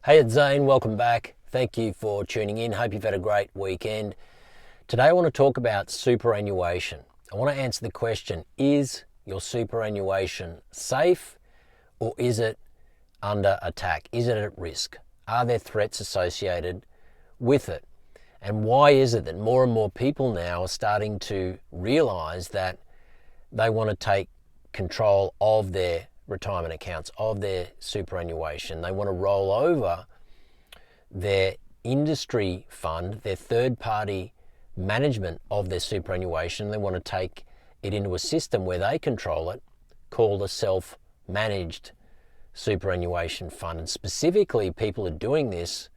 Hey, it's Zane. Welcome back. Thank you for tuning in. Hope you've had a great weekend. Today I want to talk about superannuation. I want to answer the question, is your superannuation safe or is it under attack? Is it at risk? Are there threats associated with it? And why is it that more and more people now are starting to realise that they want to take control of their retirement accounts, of their superannuation? They want to roll over their industry fund, their third-party management of their superannuation. They want to take it into a system where they control it, called a self-managed superannuation fund. And specifically, people are doing this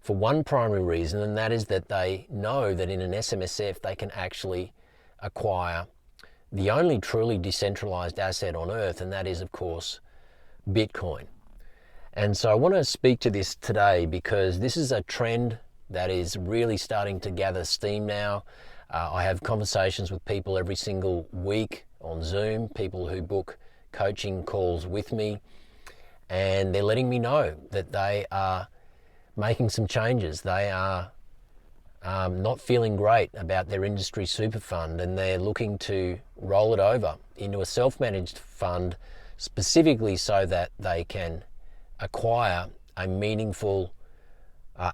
for one primary reason, and that is that they know that in an SMSF they can actually acquire the only truly decentralized asset on earth, and that is, of course, Bitcoin. And so I want to speak to this today because this is a trend that is really starting to gather steam now. I have conversations with people every single week on Zoom, people who book coaching calls with me, and they're letting me know that they are making some changes. They are not feeling great about their industry super fund, and they're looking to roll it over into a self-managed fund specifically so that they can acquire a meaningful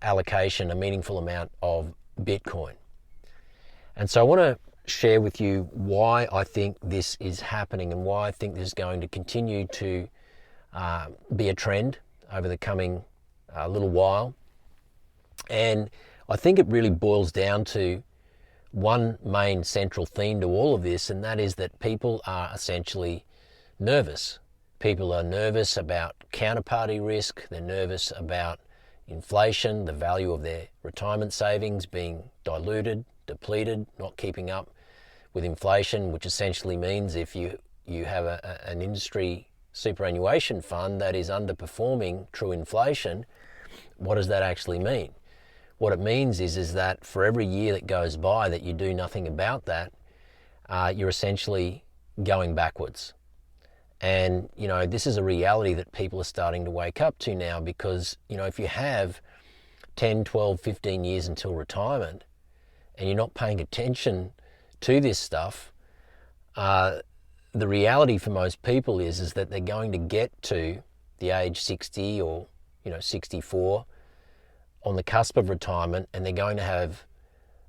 allocation, a meaningful amount of Bitcoin. And so I want to share with you why I think this is happening and why I think this is going to continue to be a trend over the coming little while. And I think it really boils down to one main central theme to all of this, and that is that people are essentially nervous. People are nervous about counterparty risk. They're nervous about inflation, the value of their retirement savings being diluted, depleted, not keeping up with inflation, which essentially means if you have an industry superannuation fund that is underperforming true inflation, what does that actually mean? What it means is that for every year that goes by that you do nothing about that, you're essentially going backwards. And, this is a reality that people are starting to wake up to now because, if you have 10, 12, 15 years until retirement and you're not paying attention to this stuff, the reality for most people is that they're going to get to the age 60 or, 64 on the cusp of retirement, and they're going to have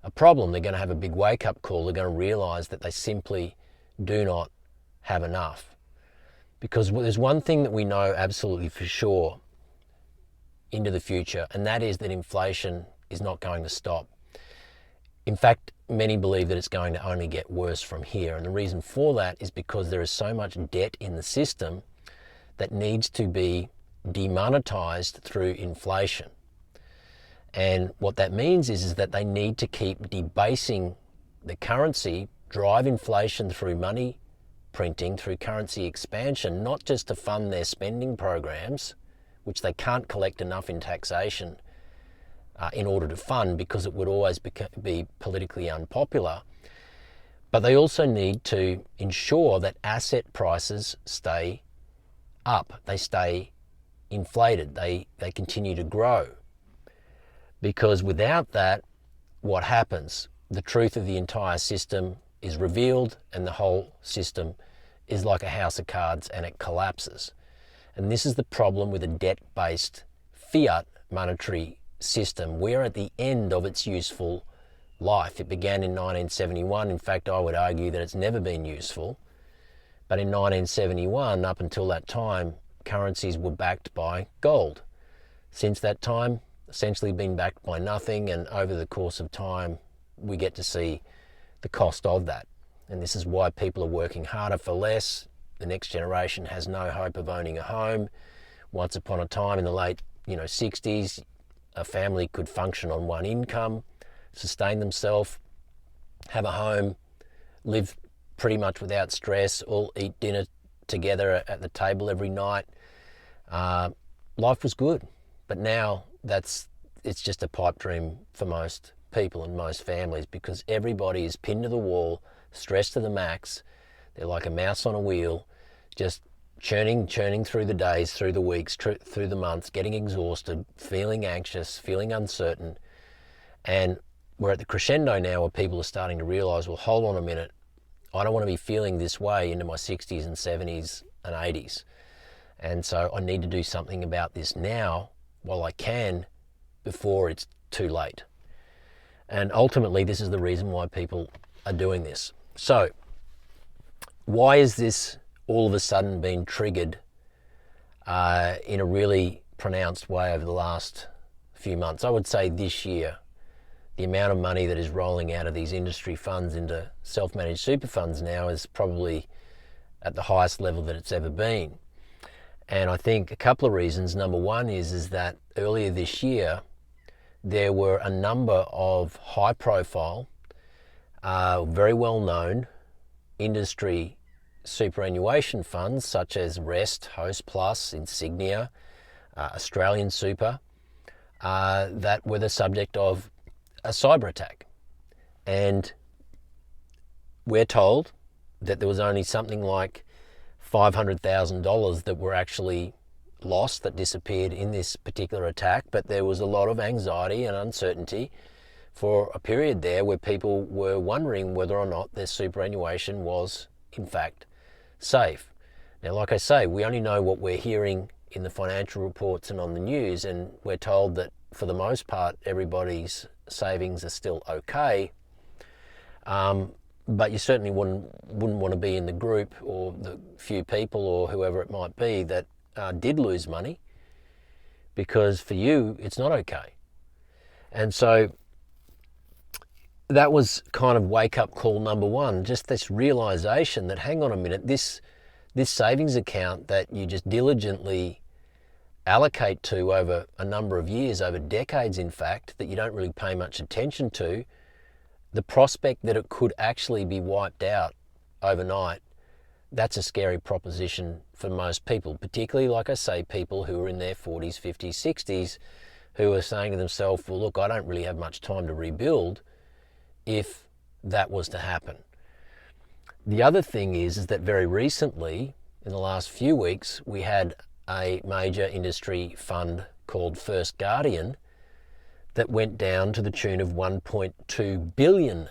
a problem. They're going to have a big wake-up call. They're going to realise that they simply do not have enough. Because there's one thing that we know absolutely for sure into the future, and that is that inflation is not going to stop. In fact, many believe that it's going to only get worse from here. And the reason for that is because there is so much debt in the system that needs to be demonetized through inflation. And what that means is that they need to keep debasing the currency, drive inflation through money printing, through currency expansion, not just to fund their spending programs, which they can't collect enough in taxation in order to fund because it would always be politically unpopular, but they also need to ensure that asset prices stay up, they stay inflated, they continue to grow. Because without that, what happens? The truth of the entire system is revealed and the whole system is like a house of cards and it collapses. And this is the problem with a debt-based fiat monetary system. We're at the end of its useful life. It began in 1971. In fact, I would argue that it's never been useful. But in 1971, up until that time, currencies were backed by gold. Since that time, essentially been backed by nothing, and over the course of time, we get to see the cost of that. And this is why people are working harder for less. The next generation has no hope of owning a home. Once upon a time in the late 60s, a family could function on one income, sustain themselves, have a home, live pretty much without stress, all eat dinner together at the table every night. Life was good, but now it's just a pipe dream for most people and most families because everybody is pinned to the wall, stressed to the max. They're like a mouse on a wheel, just churning through the days, through the weeks, through the months, getting exhausted, feeling anxious, feeling uncertain. And we're at the crescendo now where people are starting to realise, well, hold on a minute, I don't want to be feeling this way into my 60s and 70s and 80s. And so I need to do something about this now while I can, before it's too late. And ultimately, this is the reason why people are doing this. So why is this all of a sudden been triggered in a really pronounced way over the last few months? I would say this year, the amount of money that is rolling out of these industry funds into self-managed super funds now is probably at the highest level that it's ever been. And I think a couple of reasons. Number one is that earlier this year, there were a number of high-profile, very well-known industry superannuation funds such as Rest, Host Plus, Insignia, Australian Super, that were the subject of a cyber attack. And we're told that there was only something like $500,000 that were actually lost, that disappeared in this particular attack, but there was a lot of anxiety and uncertainty for a period there where people were wondering whether or not their superannuation was in fact safe. Now, like I say, we only know what we're hearing in the financial reports and on the news, and we're told that for the most part everybody's savings are still okay, but you certainly wouldn't want to be in the group or the few people or whoever it might be that did lose money, because for you it's not okay. And so that was kind of wake-up call number one, just this realization that, hang on a minute, this savings account that you just diligently allocate to over a number of years, over decades in fact, that you don't really pay much attention to, the prospect that it could actually be wiped out overnight, that's a scary proposition for most people, particularly, like I say, people who are in their 40s, 50s, 60s, who are saying to themselves, well, look, I don't really have much time to rebuild if that was to happen. The other thing is that very recently, in the last few weeks, we had a major industry fund called First Guardian that went down to the tune of $1.2 billion.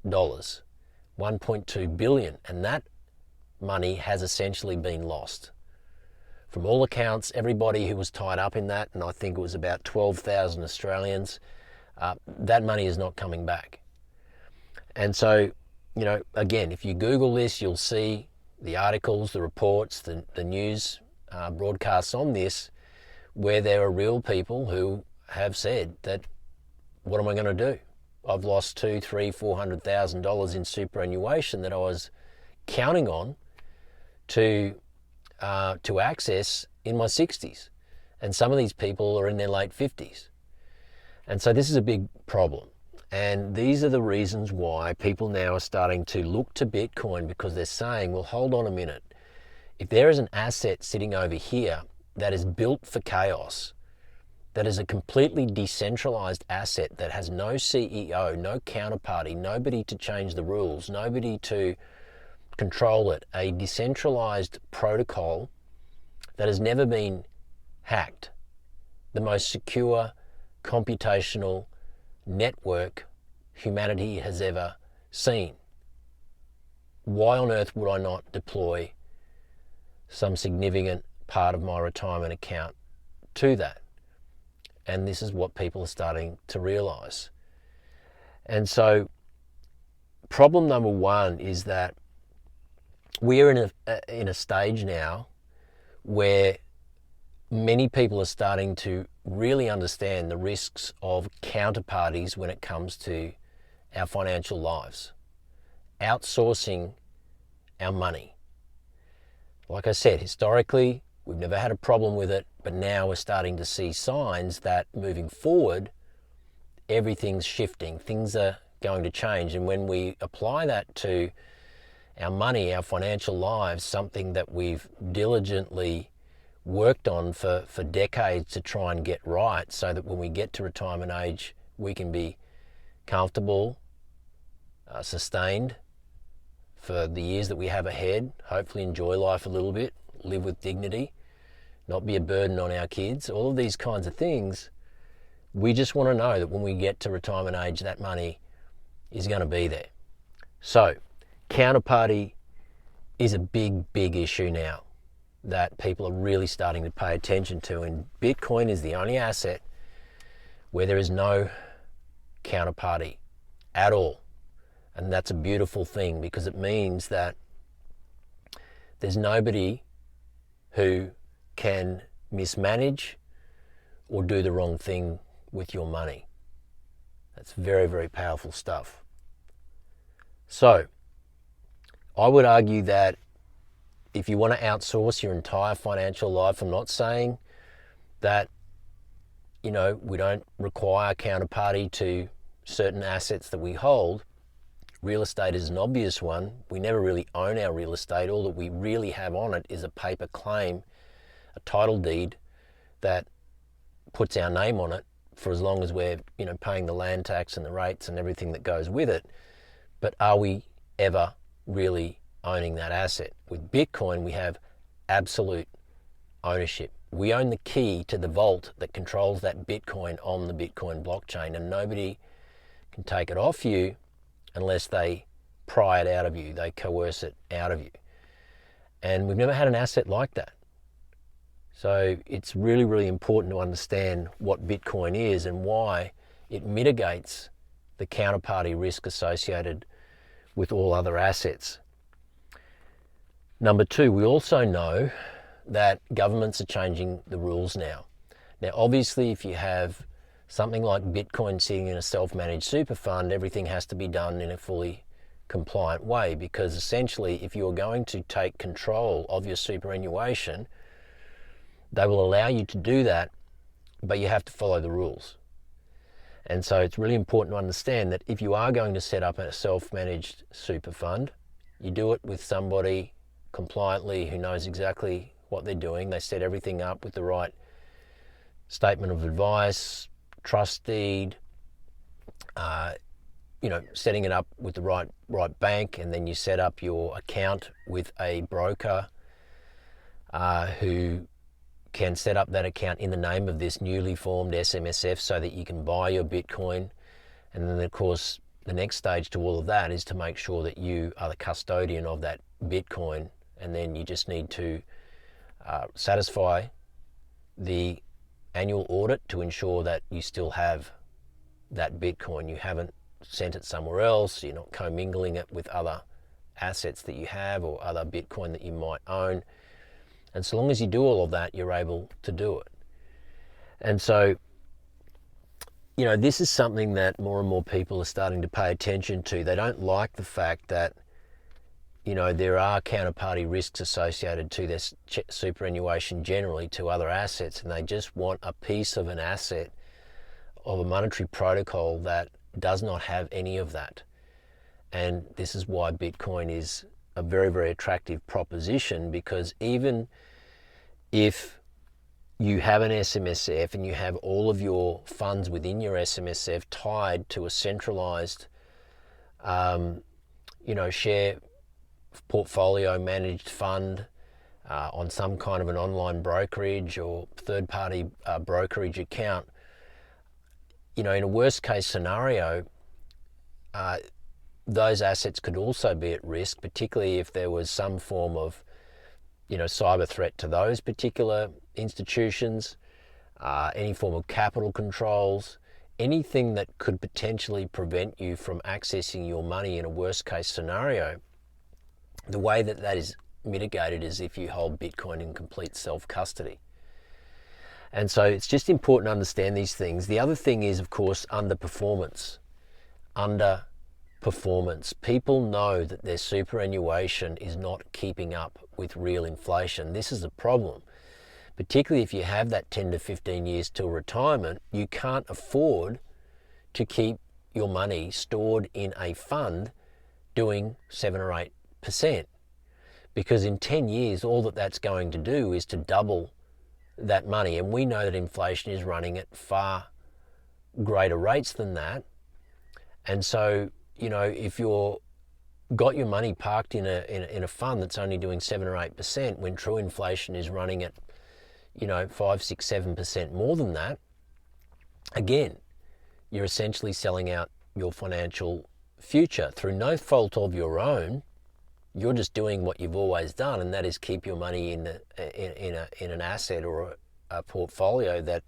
$1.2 billion. And that money has essentially been lost. From all accounts, everybody who was tied up in that, and I think it was about 12,000 Australians, that money is not coming back. And so, you know, again, if you Google this, you'll see the articles, the reports, the news broadcasts on this, where there are real people who have said that, what am I going to do? I've lost $200,000, $300,000, $400,000 in superannuation that I was counting on to access in my 60s. And some of these people are in their late 50s. And so this is a big problem. And these are the reasons why people now are starting to look to Bitcoin, because they're saying, well, hold on a minute. If there is an asset sitting over here that is built for chaos, that is a completely decentralized asset that has no CEO, no counterparty, nobody to change the rules, nobody to control it, a decentralized protocol that has never been hacked, the most secure computational network humanity has ever seen. Why on earth would I not deploy some significant part of my retirement account to that? And this is what people are starting to realize. And so problem number one is that we're in a stage now where many people are starting to really understand the risks of counterparties when it comes to our financial lives, outsourcing our money. Like I said, historically, we've never had a problem with it, but now we're starting to see signs that moving forward, everything's shifting, things are going to change. And when we apply that to our money, our financial lives, something that we've diligently worked on for decades to try and get right, so that when we get to retirement age, we can be comfortable, sustained for the years that we have ahead, hopefully enjoy life a little bit, live with dignity, not be a burden on our kids, all of these kinds of things. We just want to know that when we get to retirement age, that money is going to be there. So, counterparty is a big, big issue now that people are really starting to pay attention to, and Bitcoin is the only asset where there is no counterparty at all. And that's a beautiful thing, because it means that there's nobody who can mismanage or do the wrong thing with your money. That's very, very powerful stuff. So, I would argue that if you want to outsource your entire financial life, I'm not saying that, we don't require counterparty to certain assets that we hold. Real estate is an obvious one. We never really own our real estate. All that we really have on it is a paper claim, a title deed that puts our name on it for as long as we're, paying the land tax and the rates and everything that goes with it. But are we ever really owning that asset? With Bitcoin, we have absolute ownership. We own the key to the vault that controls that Bitcoin on the Bitcoin blockchain, and nobody can take it off you unless they pry it out of you, they coerce it out of you. And we've never had an asset like that. So it's really, really important to understand what Bitcoin is and why it mitigates the counterparty risk associated with all other assets. Number two, we also know that governments are changing the rules now. Now, obviously, if you have something like Bitcoin sitting in a self-managed super fund, everything has to be done in a fully compliant way, because essentially, if you're going to take control of your superannuation, they will allow you to do that, but you have to follow the rules. And so it's really important to understand that if you are going to set up a self-managed super fund, you do it with somebody compliantly who knows exactly what they're doing. They set everything up with the right statement of advice, trust deed, setting it up with the right bank, and then you set up your account with a broker who can set up that account in the name of this newly formed SMSF so that you can buy your Bitcoin. And then, of course, the next stage to all of that is to make sure that you are the custodian of that Bitcoin, and then you just need to satisfy the annual audit to ensure that you still have that Bitcoin. You haven't sent it somewhere else, you're not commingling it with other assets that you have or other Bitcoin that you might own. And so long as you do all of that, you're able to do it. And so, this is something that more and more people are starting to pay attention to. They don't like the fact that, there are counterparty risks associated to this superannuation generally to other assets, and they just want a piece of an asset of a monetary protocol that does not have any of that. And this is why Bitcoin is a very, very attractive proposition, because even if you have an SMSF and you have all of your funds within your SMSF tied to a centralized, share portfolio managed fund on some kind of an online brokerage or third-party brokerage account, in a worst case scenario, those assets could also be at risk, particularly if there was some form of, cyber threat to those particular institutions, any form of capital controls, anything that could potentially prevent you from accessing your money in a worst case scenario. The way that is mitigated is if you hold Bitcoin in complete self-custody. And so it's just important to understand these things. The other thing is, of course, underperformance. People know that their superannuation is not keeping up with real inflation. This is a problem. Particularly if you have that 10 to 15 years till retirement, you can't afford to keep your money stored in a fund doing 7 or 8%. Because in 10 years, all that's going to do is to double that money. And we know that inflation is running at far greater rates than that. And so, if you're got your money parked in a fund that's only doing 7 or 8% when true inflation is running at 5, 6, 7% more than that, again, you're essentially selling out your financial future through no fault of your own. You're just doing what you've always done, and that is keep your money in an asset or a portfolio that,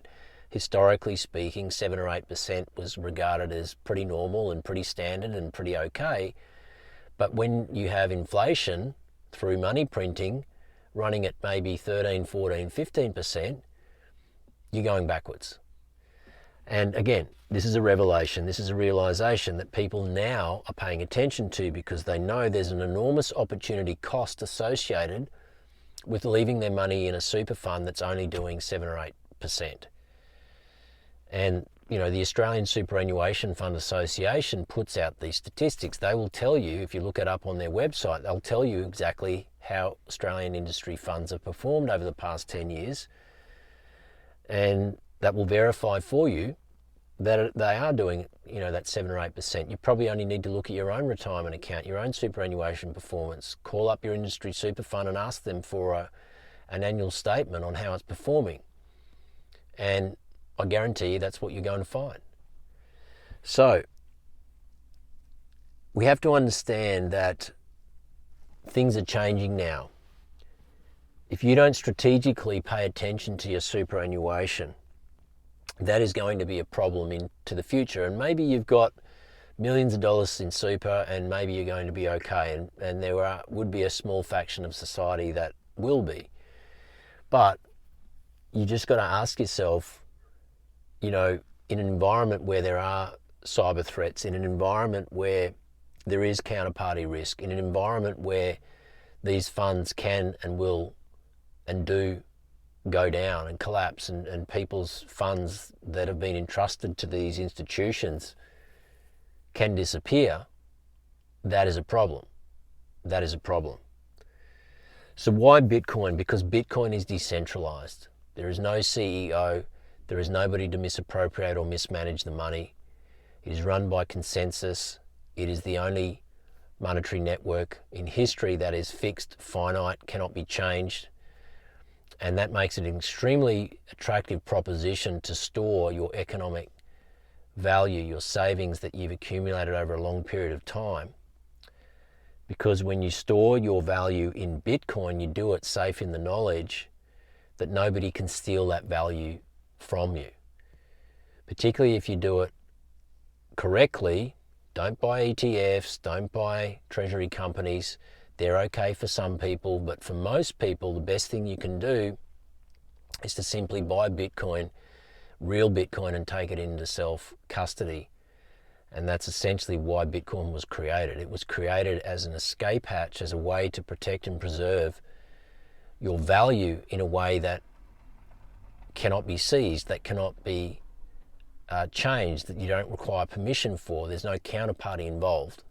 historically speaking, 7 or 8% was regarded as pretty normal and pretty standard and pretty okay. But when you have inflation through money printing running at maybe 13, 14, 15%, you're going backwards. And again, this is a revelation, this is a realization that people now are paying attention to, because they know there's an enormous opportunity cost associated with leaving their money in a super fund that's only doing 7 or 8%. And the Australian Superannuation Fund Association puts out these statistics. They will tell you, if you look it up on their website, they'll tell you exactly how Australian industry funds have performed over the past 10 years. And that will verify for you that they are doing, that 7 or 8%. You probably only need to look at your own retirement account, your own superannuation performance, call up your industry super fund and ask them for an annual statement on how it's performing. And I guarantee you that's what you're going to find. So we have to understand that things are changing now. If you don't strategically pay attention to your superannuation, that is going to be a problem into the future. And maybe you've got millions of dollars in super and maybe you're going to be okay. And there would be a small faction of society that will be. But you just got to ask yourself, in an environment where there are cyber threats, in an environment where there is counterparty risk, in an environment where these funds can and will and do go down and collapse, and people's funds that have been entrusted to these institutions can disappear, that is a problem. That is a problem. So why Bitcoin? Because Bitcoin is decentralized. There is no CEO. There is nobody to misappropriate or mismanage the money. It is run by consensus. It is the only monetary network in history that is fixed, finite, cannot be changed. And that makes it an extremely attractive proposition to store your economic value, your savings that you've accumulated over a long period of time. Because when you store your value in Bitcoin, you do it safe in the knowledge that nobody can steal that value from you. Particularly if you do it correctly. Don't buy ETFs, don't buy treasury companies. They're okay for some people, but for most people, the best thing you can do is to simply buy Bitcoin, real Bitcoin, and take it into self-custody. And that's essentially why Bitcoin was created. It was created as an escape hatch, as a way to protect and preserve your value in a way that cannot be seized, that cannot be changed, that you don't require permission for. There's no counterparty involved.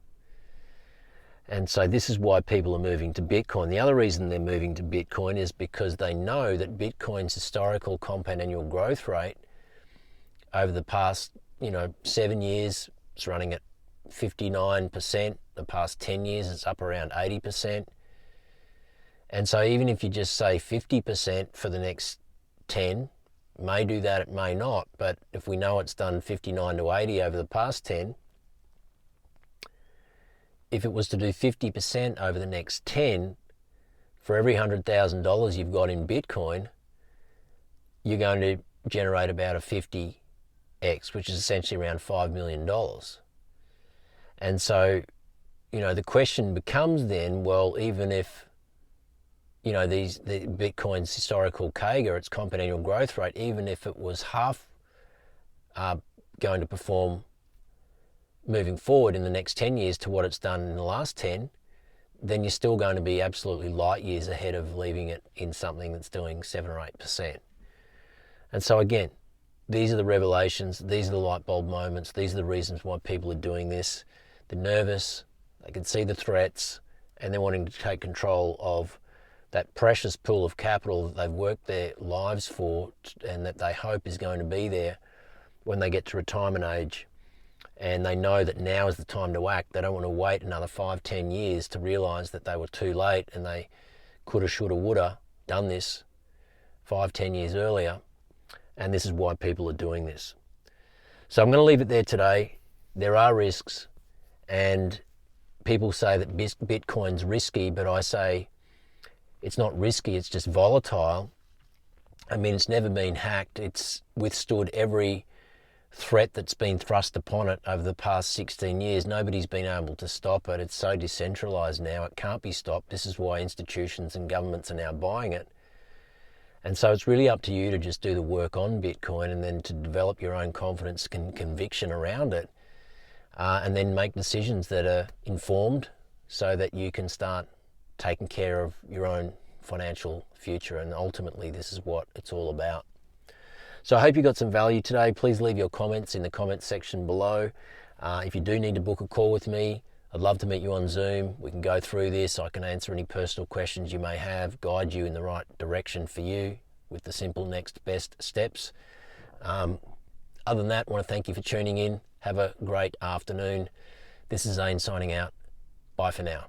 And so this is why people are moving to Bitcoin. The other reason they're moving to Bitcoin is because they know that Bitcoin's historical compound annual growth rate over the past, 7 years, it's running at 59%. The past 10 years, it's up around 80%. And so even if you just say 50% for the next 10, may do that, it may not, but if we know it's done 59 to 80 over the past 10, if it was to do 50% over the next 10, for every $100,000 you've got in Bitcoin, you're going to generate about a 50x, which is essentially around $5 million. And so, the question becomes then, well, even if, the Bitcoin's historical CAGR, its compound annual growth rate, even if it was half going to perform moving forward in the next 10 years to what it's done in the last 10, then you're still going to be absolutely light years ahead of leaving it in something that's doing 7 or 8%. And so again, these are the revelations, these are the light bulb moments, these are the reasons why people are doing this. They're nervous, they can see the threats, and they're wanting to take control of that precious pool of capital that they've worked their lives for and that they hope is going to be there when they get to retirement age. and they know that now is the time to act. They don't want to wait another 5-10 years to realise that they were too late and they coulda, shoulda, woulda done this 5-10 years earlier, and this is why people are doing this. So I'm going to leave it there today. There are risks, and people say that Bitcoin's risky, but I say it's not risky, it's just volatile. I mean, it's never been hacked. It's withstood every threat that's been thrust upon it over the past 16 years. Nobody's been able to stop it. It's so decentralized now, it can't be stopped. This is why institutions and governments are now buying it. And so it's really up to you to just do the work on Bitcoin and then to develop your own confidence and conviction around it, and then make decisions that are informed so that you can start taking care of your own financial future. And ultimately, this is what it's all about. So I hope you got some value today. Please leave your comments in the comments section below. If you do need to book a call with me, I'd love to meet you on Zoom. We can go through this. I can answer any personal questions you may have, guide you in the right direction for you with the simple next best steps. Other than that, I want to thank you for tuning in. Have a great afternoon. This is Zane signing out. Bye for now.